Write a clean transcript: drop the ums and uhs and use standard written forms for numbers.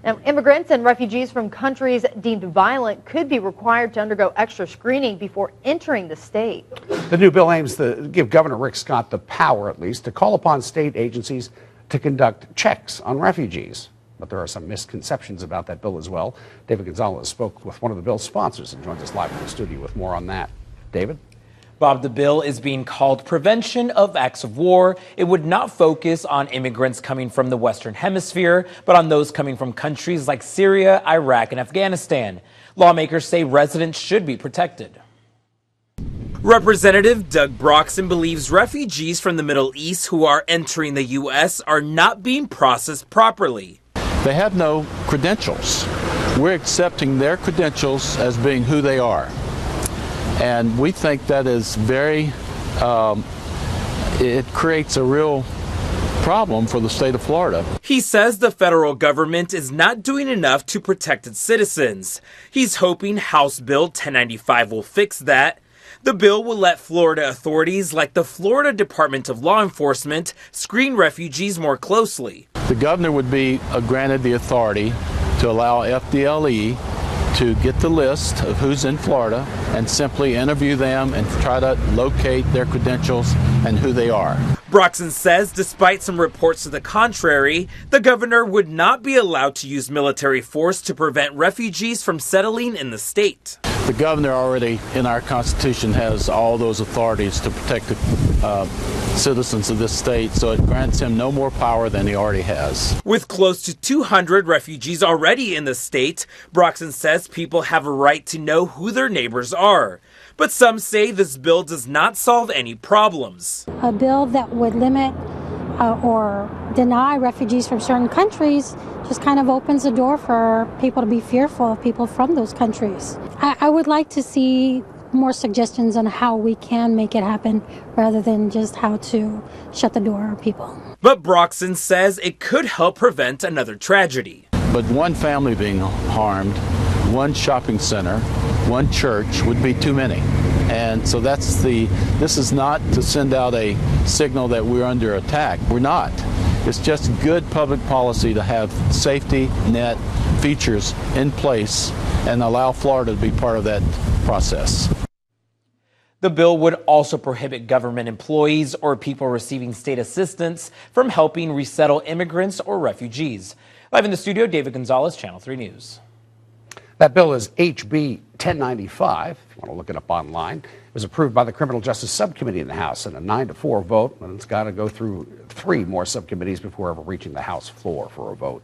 Now, immigrants and refugees from countries deemed violent could be required to undergo extra screening before entering the state. The new bill aims to give Governor Rick Scott the power, at least, to call upon state agencies to conduct checks on refugees. But there are some misconceptions about that bill as well. David Gonzalez spoke with one of the bill's sponsors and joins us live in the studio with more on that. David? Bob, the bill is being called Prevention of Acts of War. It would not focus on immigrants coming from the Western Hemisphere, but on those coming from countries like Syria, Iraq, and Afghanistan. Lawmakers say residents should be protected. Representative Doug Broxson believes refugees from the Middle East who are entering the U.S. are not being processed properly. They have no credentials. We're accepting their credentials as being who they are. And we think that is it creates a real problem for the state of Florida. He says the federal government is not doing enough to protect its citizens. He's hoping House Bill 1095 will fix that. The bill will let Florida authorities like the Florida Department of Law Enforcement screen refugees more closely. The governor would be granted the authority to allow FDLE to get the list of who's in Florida and simply interview them and try to locate their credentials and who they are. Broxson says despite some reports to the contrary, the governor would not be allowed to use military force to prevent refugees from settling in the state. The governor already in our Constitution has all those authorities to protect the citizens of this state, so it grants him no more power than he already has. With close to 200 refugees already in the state, Broxson says people have a right to know who their neighbors are. But some say this bill does not solve any problems. A bill that would limit or deny refugees from certain countries just kind of opens the door for people to be fearful of people from those countries. I would like to see more suggestions on how we can make it happen rather than just how to shut the door on people. But Broxson says it could help prevent another tragedy. But one family being harmed, one shopping center, one church would be too many. And so this is not to send out a signal that we're under attack. We're not. It's just good public policy to have safety net features in place and allow Florida to be part of that process. The bill would also prohibit government employees or people receiving state assistance from helping resettle immigrants or refugees. Live in the studio, David Gonzalez, Channel 3 News. That bill is HB 1095. If you want to look it up online. It was approved by the Criminal Justice Subcommittee in the House in a 9-4 vote, and it's got to go through 3 more subcommittees before ever reaching the House floor for a vote.